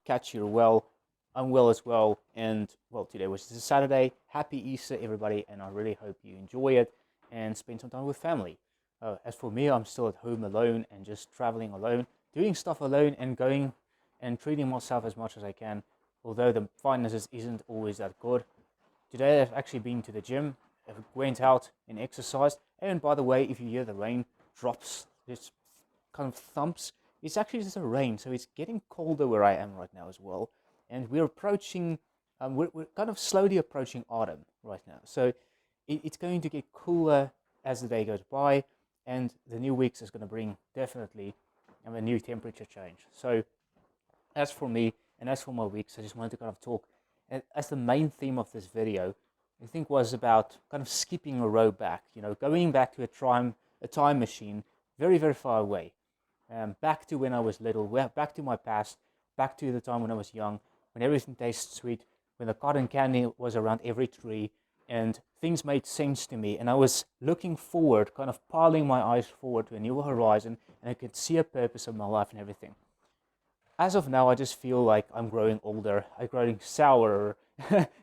catch you well. I'm well as well. And well, today was just a Saturday. Happy Easter, everybody. And I really hope you enjoy it and spend some time with family. As for me, I'm still at home alone and just traveling alone, doing stuff alone and going and treating myself as much as I can. Although the finances isn't always that good. Today I've actually been to the gym. I went out and exercised. And by the way, if you hear the rain drops, this kind of thumps, it's actually just a rain. So it's getting colder where I am right now as well. And we're approaching, we're kind of slowly approaching autumn right now. So it's going to get cooler as the day goes by. And the new weeks is going to bring definitely a new temperature change. So as for me and as for my weeks, I just wanted to kind of talk as the main theme of this video. I think was about kind of skipping a row back, going back to a time machine, very very far away, back to when I was little, back to my past, back to the time when I was young, when everything tasted sweet, when the cotton candy was around every tree, and things made sense to me, and I was looking forward, kind of piling my eyes forward to a new horizon, and I could see a purpose of my life and everything. As of now, I just feel like I'm growing older. I'm growing sourer,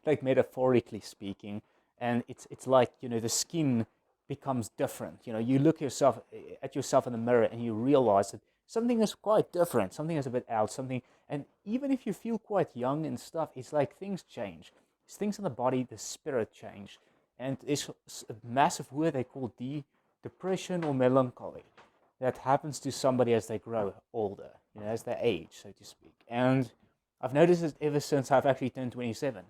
like metaphorically speaking. And it's like, the skin becomes different. You look at yourself in the mirror and you realize that something is quite different. Something is a bit out. And even if you feel quite young and stuff, it's like things change. It's things in the body, the spirit change. And it's a massive word they call depression or melancholy that happens to somebody as they grow older, as they age, so to speak. And I've noticed it ever since I've actually turned 27,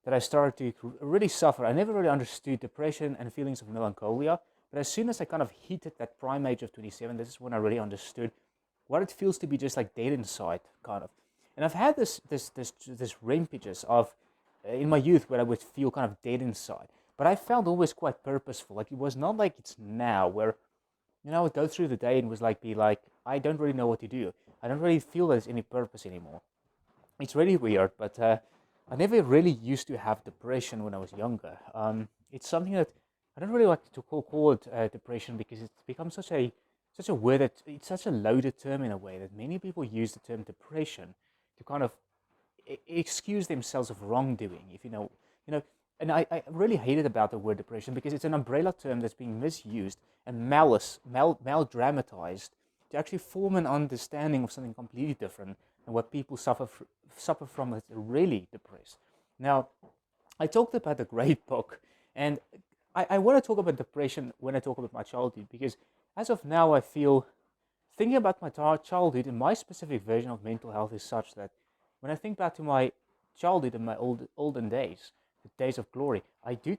that I started to really suffer. I never really understood depression and feelings of melancholia, but as soon as I kind of hit that prime age of 27, this is when I really understood what it feels to be just like dead inside, kind of. And I've had this rampages of in my youth where I would feel kind of dead inside, but I felt always quite purposeful. Like it was not like it's now where I would go through the day and be like, I don't really know what to do. I don't really feel there's any purpose anymore. It's really weird, but I never really used to have depression when I was younger. It's something that I don't really like to call it depression because it's become such a word that it's such a loaded term in a way that many people use the term depression to kind of excuse themselves of wrongdoing. If you know, and I really hate it about the word depression because it's an umbrella term that's being misused and mal-dramatized to actually form an understanding of something completely different and what people suffer from as really depressed. Now, I talked about the great book, and I want to talk about depression when I talk about my childhood because as of now, I feel thinking about my childhood and my specific version of mental health is such that when I think back to my childhood and my olden days, the days of glory, I do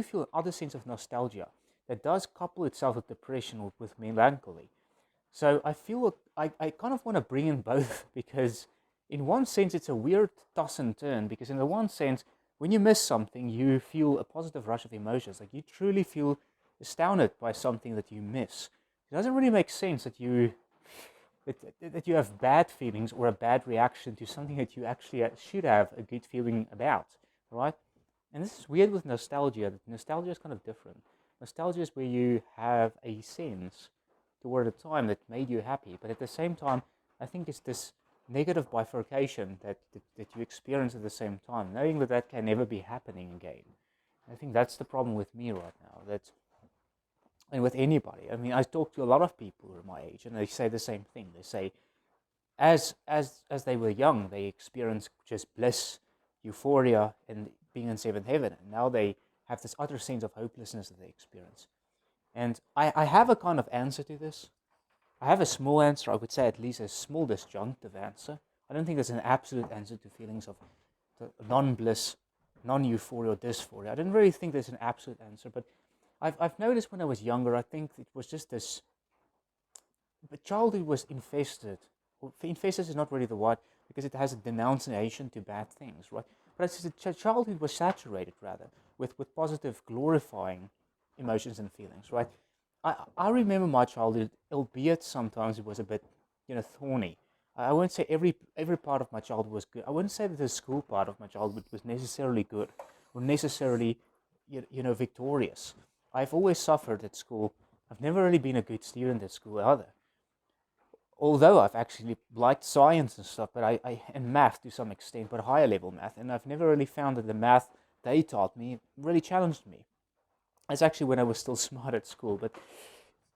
feel another sense of nostalgia that does couple itself with depression with melancholy. So I feel I kind of want to bring in both because in one sense it's a weird toss and turn because in the one sense when you miss something you feel a positive rush of emotions, like you truly feel astounded by something that you miss. It doesn't really make sense that you have bad feelings or a bad reaction to something that you actually should have a good feeling about, right? And this is weird with nostalgia. That nostalgia is kind of different. Nostalgia is where you have a sense toward a time that made you happy, but at the same time, I think it's this negative bifurcation that you experience at the same time, knowing that can never be happening again. I think that's the problem with me right now. And with anybody. I mean, I talk to a lot of people who are my age, and they say the same thing. They say, as they were young, they experienced just bliss, euphoria, and being in seventh heaven, and now they have this utter sense of hopelessness that they experience. And I have a kind of answer to this. I have a small answer. I would say at least a small disjunctive answer. I don't think there's an absolute answer to feelings of non-bliss, non-euphoria, or dysphoria. I don't really think there's an absolute answer, but I've noticed when I was younger, I think it was just this. But childhood was infested. Well, infested is not really the word because it has a denunciation to bad things, right? But it's just childhood was saturated rather with positive, glorifying emotions and feelings, right? I remember my childhood, albeit sometimes it was a bit, thorny. I wouldn't say every part of my childhood was good. I wouldn't say that the school part of my childhood was necessarily good or necessarily, victorious. I've always suffered at school. I've never really been a good student at school either. although I've actually liked science and stuff, but and math to some extent, but higher level math, and I've never really found that the math they taught me really challenged me. It's actually when I was still smart at school, but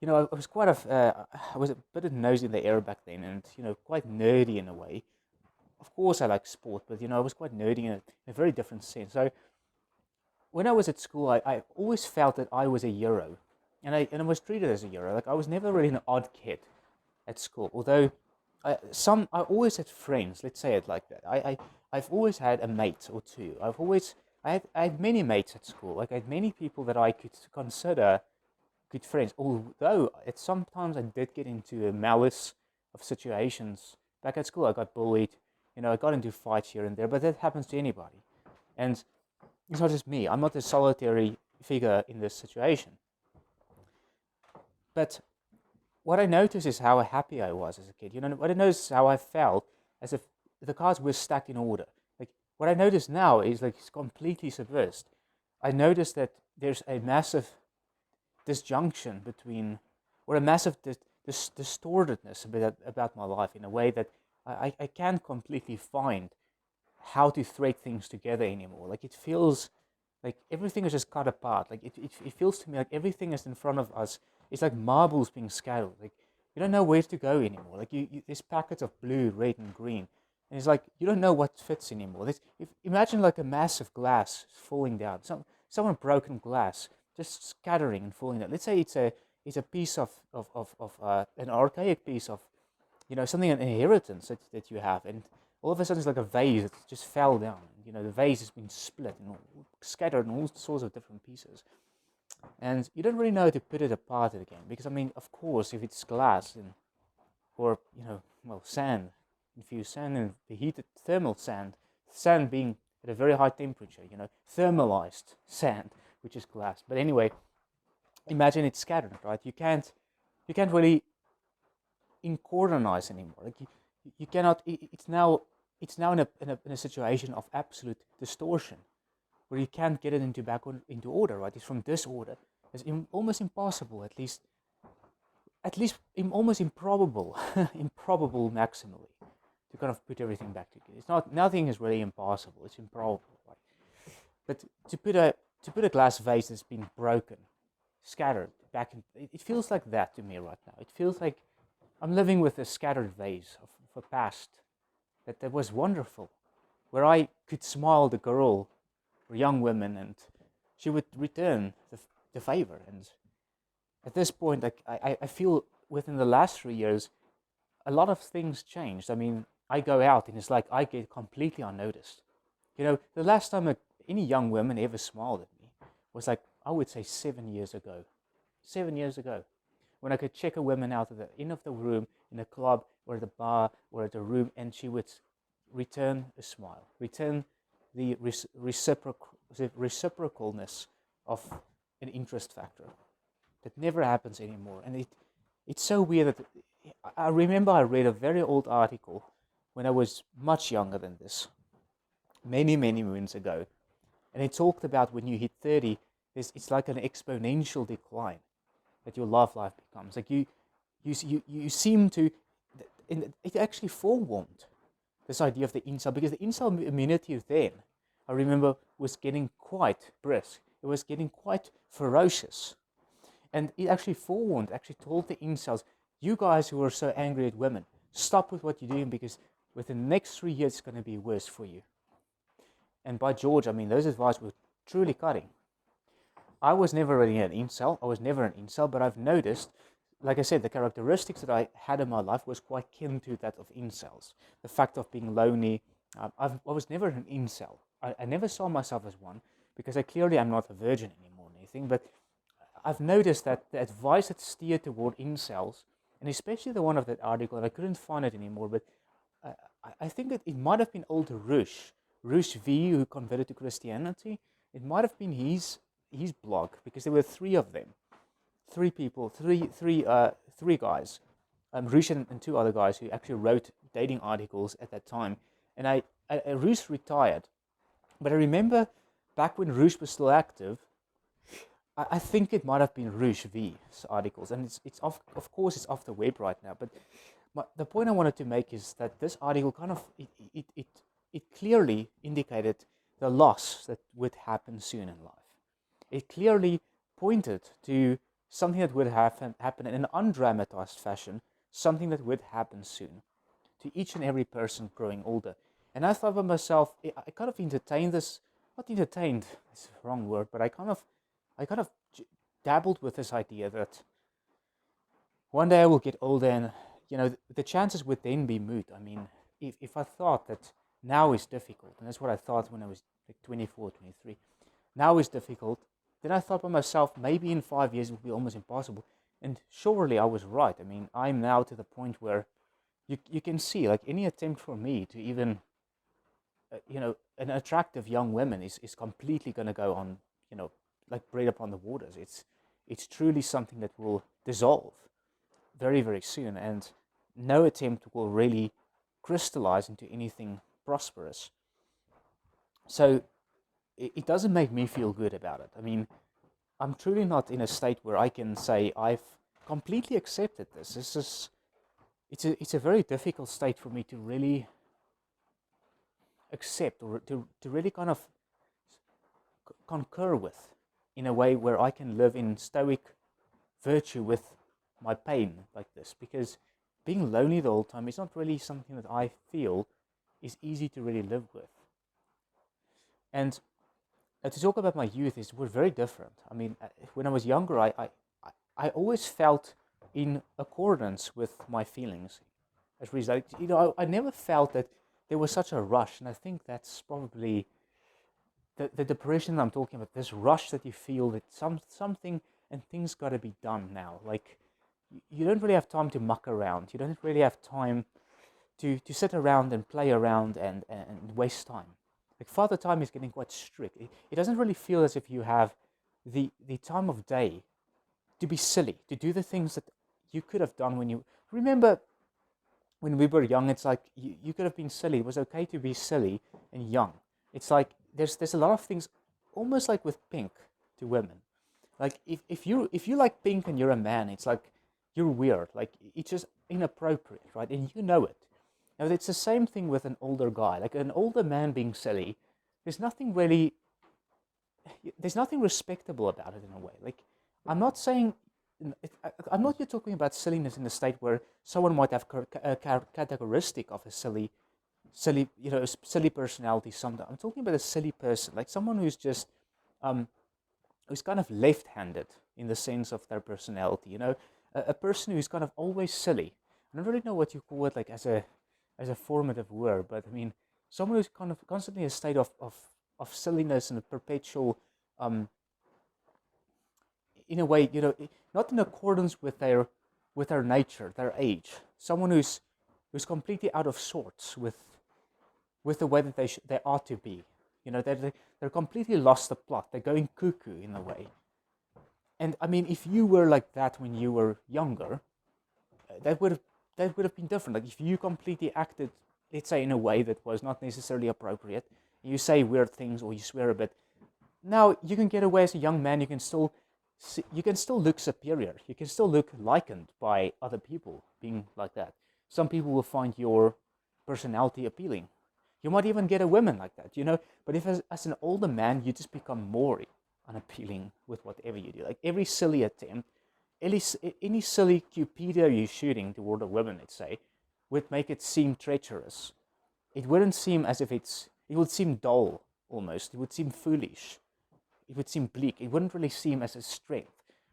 I was I was a bit of nose in the air back then, and quite nerdy in a way. Of course, I like sport, but I was quite nerdy in a very different sense. So when I was at school, I always felt that I was a hero, and I was treated as a hero. Like I was never really an odd kid at school, although I always had friends. Let's say it like that. I've always had a mate or two. I had many mates at school. Like I had many people that I could consider good friends. Although sometimes I did get into a malice of situations. Back at school, I got bullied. I got into fights here and there, but that happens to anybody. And it's not just me. I'm not a solitary figure in this situation. But what I noticed is how happy I was as a kid. What I noticed is how I felt as if the cards were stacked in order. Like what I notice now is like it's completely subversive. I noticed that there's a massive disjunction between, or a massive distortedness about my life in a way that I can't completely find how to thread things together anymore. Like it feels like everything is just cut apart. Like it feels to me like everything is in front of us. It's like marbles being scattered. Like you don't know where to go anymore. Like there's packets of blue, red, and green, and it's like you don't know what fits anymore. Imagine like a massive glass falling down. Someone broken glass just scattering and falling down. Let's say it's a piece of an archaic piece of something, an inheritance that you have, and all of a sudden it's like a vase that just fell down. The vase has been split and scattered in all sorts of different pieces. And you don't really know how to put it apart again. Because, I mean, of course, if it's glass or, sand, infused sand and the heated thermal sand being at a very high temperature, thermalized sand, which is glass. But anyway, imagine it's scattered, right? You can't really incoordinize anymore. Like you cannot. It's now in a situation of absolute distortion, where you can't get it into order. Right? It's from disorder. It's almost impossible. At least almost improbable, improbable maximally, to kind of put everything back together. It's not. Nothing is really impossible. It's improbable. Right? But to put a glass vase that's been broken, scattered back, it feels like that to me right now. It feels like I'm living with a scattered vase of a past that was wonderful, where I could smile the girl or young women and she would return the favor. And at this point, I feel within the last 3 years, a lot of things changed. I mean, I go out and it's like I get completely unnoticed. The last time any young woman ever smiled at me was like, I would say 7 years ago. 7 years ago. When I could check a woman out at the end of the room, in a club or at a bar or at a room, and she would return a smile, return the reciprocalness of an interest factor. That never happens anymore. And it's so weird that I remember I read a very old article when I was much younger than this, many, many moons ago. And it talked about when you hit 30, it's like an exponential decline that your love life becomes. Like you seem to, it actually forewarned this idea of the incel, because the incel immunity then, I remember, was getting quite brisk. It was getting quite ferocious. And it actually forewarned, actually told the incels, you guys who are so angry at women, stop with what you're doing, because within the next 3 years it's going to be worse for you. And by George, I mean, those advice were truly cutting. I was never really an incel, but I've noticed, like I said, the characteristics that I had in my life was quite kin to that of incels. The fact of being lonely. I was never an incel. I never saw myself as one, because I clearly am not a virgin anymore or anything, but I've noticed that the advice that steered toward incels, and especially the one of that article, and I couldn't find it anymore, but I think that it might have been old Rush V, who converted to Christianity. It might have been his blog, because there were 3 of them, 3 people, three guys, Rush and 2 other guys who actually wrote dating articles at that time. And Rush retired, but I remember back when Rush was still active, I think it might have been Rush V's articles, and it's of course it's off the web right now. But the point I wanted to make is that this article kind of it clearly indicated the loss that would happen soon in life. It clearly pointed to something that would happen in an undramatized fashion, something that would happen soon to each and every person growing older. And I thought by myself, I kind of entertained this, not entertained, it's the wrong word, but I kind of dabbled with this idea that one day I will get older and, the chances would then be moot. I mean, if I thought that now is difficult, and that's what I thought when I was like 24, 23, now is difficult, then I thought by myself, maybe in 5 years it will be almost impossible. And surely I was right. I mean, I'm now to the point where you can see, like, any attempt for me to even, an attractive young woman is completely going to go on, like bread upon the waters. It's truly something that will dissolve very, very soon, and no attempt will really crystallize into anything prosperous. So it doesn't make me feel good about it. I mean, I'm truly not in a state where I can say I've completely accepted this. It's a very difficult state for me to really accept, or to really kind of concur with, in a way where I can live in stoic virtue with my pain like this, because being lonely the whole time is not really something that I feel is easy to really live with. And to talk about my youth was very different. I mean, when I was younger, I always felt in accordance with my feelings. As a result, I never felt that there was such a rush, and I think that's probably the depression I'm talking about. This rush that you feel that something and things got to be done now. Like, you don't really have time to muck around. You don't really have time to sit around and play around and waste time. Like, Father Time is getting quite strict. It doesn't really feel as if you have the time of day to be silly, to do the things that you could have done when you... Remember, when we were young, it's like you could have been silly. It was okay to be silly and young. It's like there's a lot of things, almost like with pink to women. Like, if you like pink and you're a man, it's like you're weird. Like, it's just inappropriate, right? And you know it. Now, it's the same thing with an older guy. Like, an older man being silly, there's nothing respectable about it in a way. Like, I'm not saying, I'm not here talking about silliness in the state where someone might have a characteristic of a silly, silly personality. Sometimes I'm talking about a silly person, like someone who's just, who's kind of left-handed in the sense of their personality. A person who's kind of always silly. I don't really know what you call it, like as a formative word, but I mean, someone who's kind of constantly in a state of silliness and a perpetual, in a way, not in accordance with their nature, their age. Someone who's completely out of sorts with the way that they ought to be. They're completely lost the plot. They're going cuckoo in a way. And I mean, if you were like that when you were younger, that would have been different. Like, if you completely acted, let's say, in a way that was not necessarily appropriate, you say weird things or you swear a bit. Now you can get away as a young man. You can still look superior. You can still look likened by other people being like that. Some people will find your personality appealing. You might even get a woman like that, But if as an older man, you just become more unappealing with whatever you do. Like, every silly attempt, any silly cupido you're shooting toward a woman, let's say, would make it seem treacherous. It wouldn't seem as if it would seem dull, almost. It would seem foolish. It would seem bleak. It wouldn't really seem as a strength,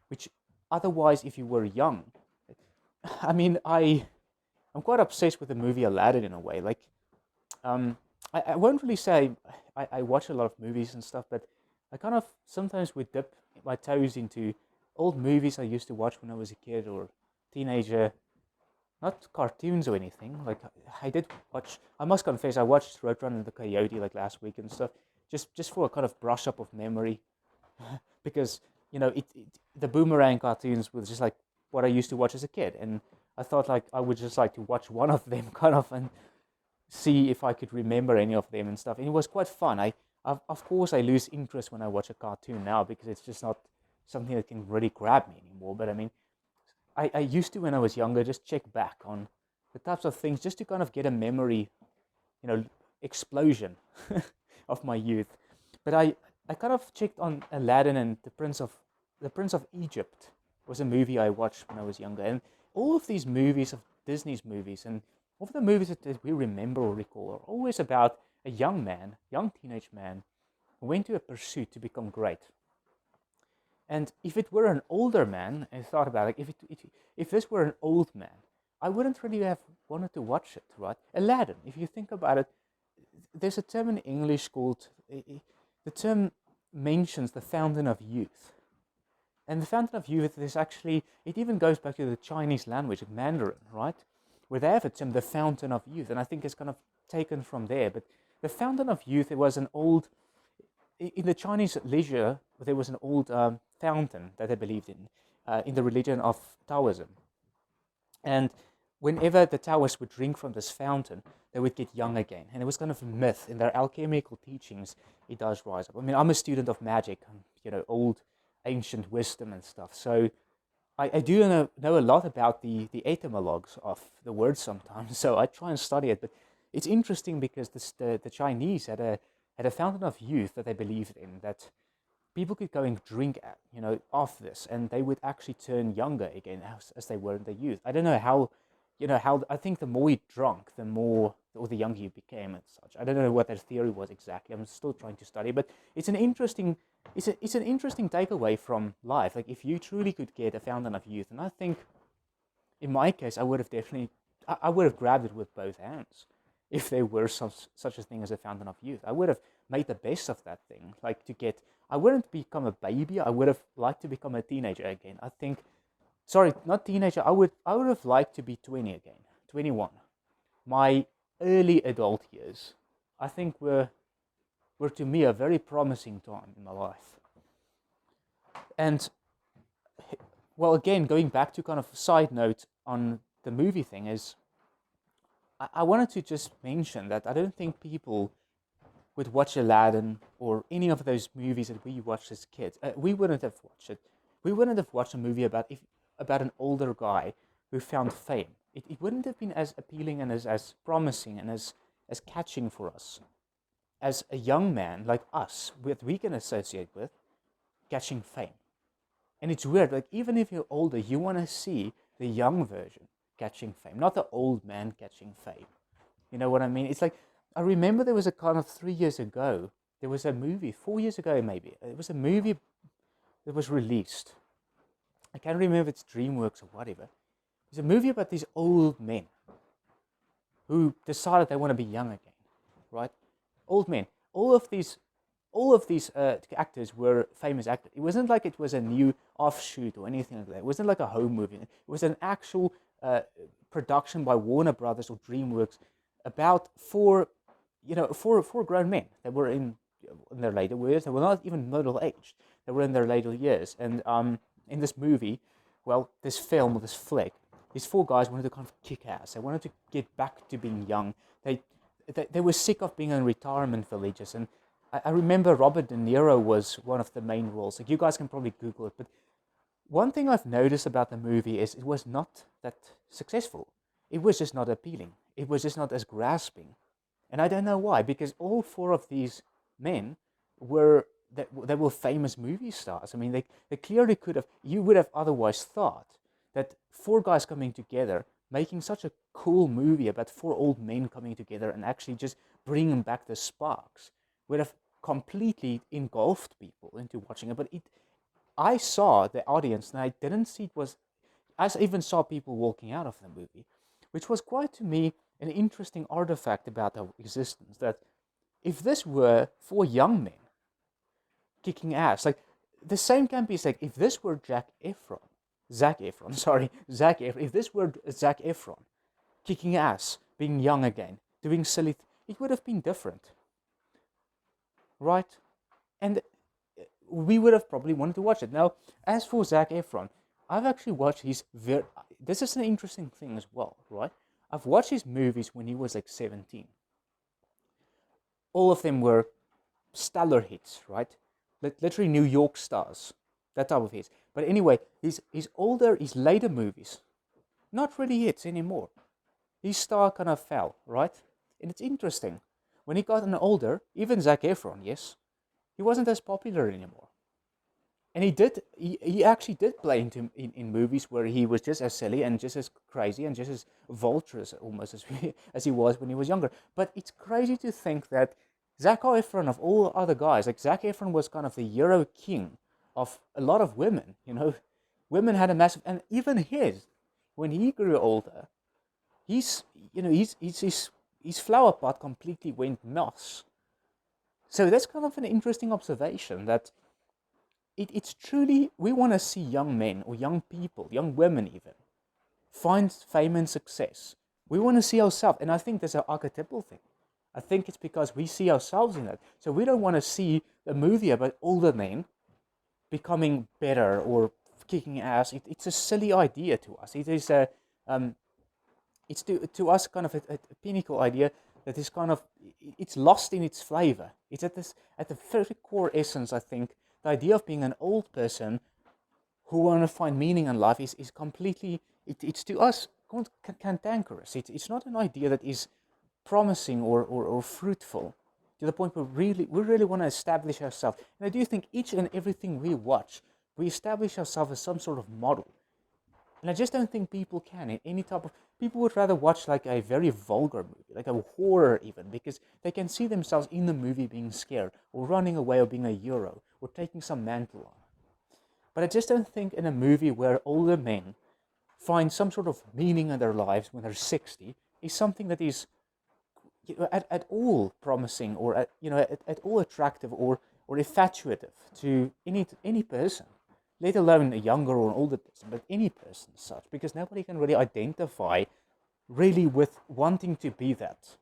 which otherwise, if you were young... I mean, I'm quite obsessed with the movie Aladdin in a way. Like, I won't really say I watch a lot of movies and stuff, but I kind of sometimes would dip my toes into old movies I used to watch when I was a kid or teenager. Not cartoons or anything. Like, I did watch, I must confess, I watched Roadrunner and the Coyote like last week and stuff, just for a kind of brush up of memory, because the Boomerang cartoons was just like what I used to watch as a kid, and I thought like I would just like to watch one of them kind of and see if I could remember any of them and stuff. And it was quite fun. Of course I lose interest when I watch a cartoon now because it's just not something that can really grab me anymore. But I mean, I used to, when I was younger, just check back on the types of things, just to kind of get a memory, explosion of my youth. But I kind of checked on Aladdin and the Prince of Egypt was a movie I watched when I was younger, and all of these movies of Disney's movies and all of the movies that we remember or recall are always about a young teenage man, who went to a pursuit to become great. And if it were an older man, I thought about it, if this were an old man, I wouldn't really have wanted to watch it, right? Aladdin, if you think about it, there's a term in English called, the term mentions the fountain of youth. And the fountain of youth is actually, it even goes back to the Chinese language, Mandarin, right? Where they have a term, the fountain of youth. And I think it's kind of taken from there. But the fountain of youth, it was an old, in the Chinese leisure, there was an old fountain that they believed in the religion of Taoism. And whenever the Taoists would drink from this fountain, they would get young again. And it was kind of a myth. In their alchemical teachings, it does rise up. I mean, I'm a student of magic, old, ancient wisdom and stuff. So I do know a lot about the etymologues of the word sometimes. So I try and study it. But it's interesting because the Chinese had a fountain of youth that they believed in, that people could go and drink at, of this, and they would actually turn younger again as they were in their youth. I don't know how, I think the more you drank, the younger you became and such. I don't know what their theory was exactly. I'm still trying to study, but it's an interesting takeaway from life. Like, if you truly could get a fountain of youth, and I think, in my case, I would have grabbed it with both hands. If there were such a thing as a fountain of youth, I would have made the best of that thing. I wouldn't become a baby. I would have liked to become a teenager again. I think, sorry, not teenager. I would have liked to be 20 again, 21. My early adult years, I think, were to me a very promising time in my life. And, well, again, going back to kind of a side note on the movie thing is, I wanted to just mention that I don't think people would watch Aladdin or any of those movies that we watched as kids. We wouldn't have watched it. We wouldn't have watched a movie about an older guy who found fame. It wouldn't have been as appealing and as promising and as catching for us as a young man like us, that we can associate with, catching fame. And it's weird, like, even if you're older, you want to see the young version catching fame, not the old man catching fame. You know what I mean? It's like, I remember there was a kind of 3 years ago, there was a movie, 4 years ago maybe, it was a movie that was released. I can't remember if it's DreamWorks or whatever. It's a movie about these old men who decided they want to be young again, right? Old men. All of these actors were famous actors. It wasn't like it was a new offshoot or anything like that. It wasn't like a home movie. It was an actual production by Warner Brothers or DreamWorks about four grown men that were in their later years. They were not even middle-aged. They were in their later years. And in this movie, well, this flick, these four guys wanted to kind of kick ass. They wanted to get back to being young. They were sick of being in retirement villages. And I remember Robert De Niro was one of the main roles. Like, you guys can probably Google it. But one thing I've noticed about the movie is it was not that successful. It was just not appealing. It was just not as grasping. And I don't know why, because all four of these men were famous movie stars. I mean, they clearly could have, you would have otherwise thought that four guys coming together, making such a cool movie about four old men coming together and actually just bringing back the sparks, would have completely engulfed people into watching it. But I saw the audience, and I didn't see I even saw people walking out of the movie, which was quite, to me, an interesting artifact about our existence, that if this were four young men kicking ass, like, the same can be said, if this were Zac Efron, if this were Zac Efron kicking ass, being young again, doing silly, it would have been different, right? And we would have probably wanted to watch it. Now, as for Zac Efron, I've actually watched this is an interesting thing as well, right? I've watched his movies when he was like 17. All of them were stellar hits, right? Literally New York stars, that type of hits. But anyway, his later movies, not really hits anymore. his star kind of fell, right? And it's interesting. When he got older, even Zac Efron, yes, he wasn't as popular anymore. And he actually did play in movies where he was just as silly and just as crazy and just as vulturous almost as he was when he was younger. But it's crazy to think that Zac Efron, of all other guys, like Zac Efron was kind of the hero king of a lot of women, Women had a massive, and even when he grew older, he's, his flower pot completely went moss. So that's kind of an interesting observation that it's truly, we want to see young men or young people, young women even, find fame and success. We want to see ourselves, and I think there's an archetypal thing. I think it's because we see ourselves in it. So we don't want to see a movie about older men becoming better or kicking ass. It's a silly idea to us. It is it's to us kind of a pinnacle idea that is kind of, it's lost in its flavor. It's at the very core essence, I think. The idea of being an old person who want to find meaning in life is completely, it's to us cantankerous. It's not an idea that is promising or fruitful to the point where we really want to establish ourselves. And I do think each and everything we watch, we establish ourselves as some sort of model. And I just don't think people can in any type of... People would rather watch like a very vulgar movie, like a horror even, because they can see themselves in the movie being scared, or running away, or being a hero, or taking some mantle on. But I just don't think in a movie where older men find some sort of meaning in their lives when they're 60 is something that is at all promising, or at all attractive, or infatuative to any person, let alone a younger or an older person, but any person as such, because nobody can really identify really with wanting to be that.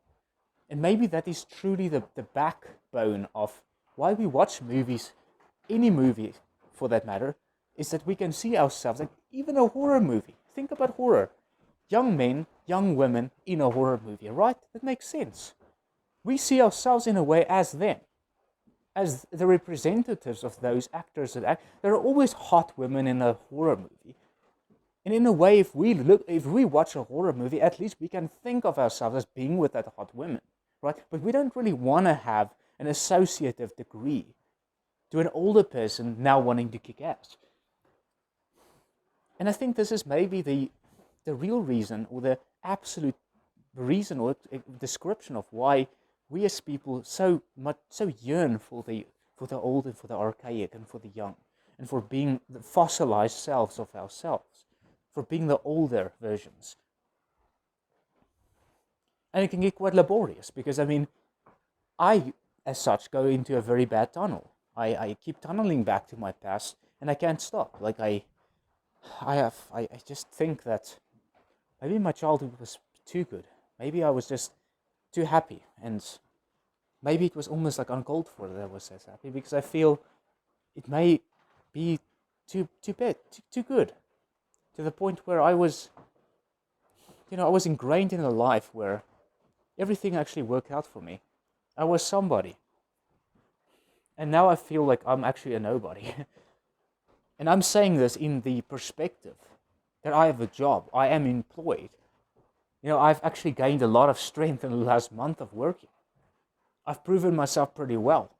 And maybe that is truly the backbone of why we watch movies, any movie for that matter, is that we can see ourselves, like even a horror movie. Think about horror. Young men, young women in a horror movie, right? That makes sense. We see ourselves in a way as them, as the representatives of those actors that act. There are always hot women in a horror movie. And in a way, if we watch a horror movie, at least we can think of ourselves as being with that hot woman, right? But we don't really want to have an associative degree to an older person now wanting to kick ass. And I think this is maybe the real reason, or the absolute reason or description of why we as people so yearn for the old and for the archaic and for the young, and for being the fossilized selves of ourselves, for being the older versions. And it can get quite laborious, because I as such go into a very bad tunnel. I keep tunneling back to my past, and I can't stop. Like I just think that maybe my childhood was too good. Maybe I was just too happy, and maybe it was almost like uncalled for that I was so happy, because I feel it may be too bad, too good, to the point where I was ingrained in a life where everything actually worked out for me. I was somebody, and now I feel like I'm actually a nobody. And I'm saying this in the perspective that I have a job, I am employed. I've actually gained a lot of strength in the last month of working. I've proven myself pretty well.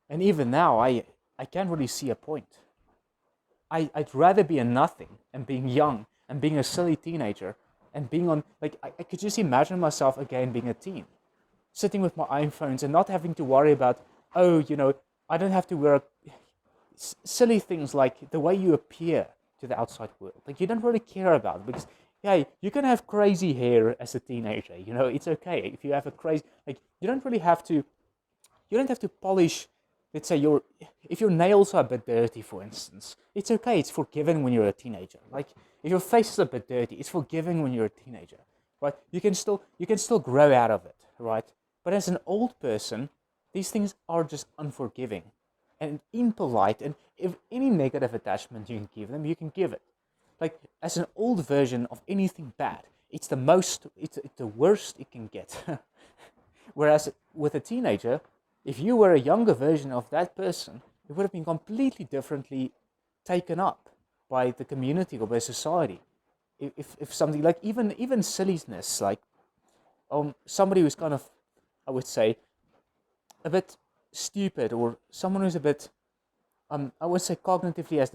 And even now, I can't really see a point. I'd rather be a nothing and being young and being a silly teenager and being on, like, I could just imagine myself again being a teen, sitting with my iPhones and not having to worry about, I don't have to wear silly things like the way you appear to the outside world. Like, you don't really care about it, because you can have crazy hair as a teenager, it's okay. If you have a crazy, you don't have to polish, let's say, if your nails are a bit dirty, for instance, it's okay, it's forgiven when you're a teenager. Like, if your face is a bit dirty, it's forgiven when you're a teenager, right? You can still grow out of it, right? But as an old person, these things are just unforgiving and impolite, and if any negative attachment you can give them, you can give it. Like, as an old version of anything bad, it's the worst it can get. Whereas with a teenager, if you were a younger version of that person, it would have been completely differently taken up by the community or by society. if something like even silliness, like somebody who's kind of, I would say, a bit stupid, or someone who's a bit I would say cognitively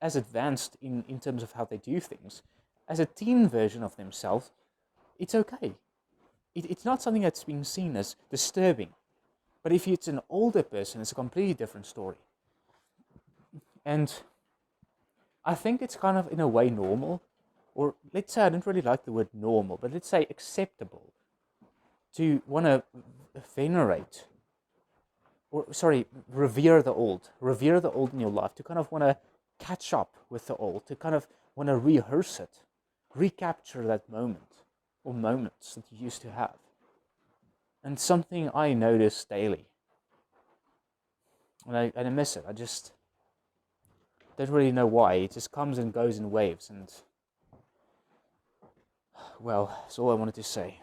as advanced in terms of how they do things, as a teen version of themselves, it's okay. It's not something that's being seen as disturbing. But if it's an older person, it's a completely different story. And I think it's kind of in a way normal, or let's say, I don't really like the word normal, but let's say acceptable, to want to venerate, or sorry, revere the old in your life, to kind of want to catch up with the old, to kind of want to rehearse it, recapture that moment or moments that you used to have. And something I notice daily, and I miss it. I just don't really know why. It just comes and goes in waves, and well, that's all I wanted to say.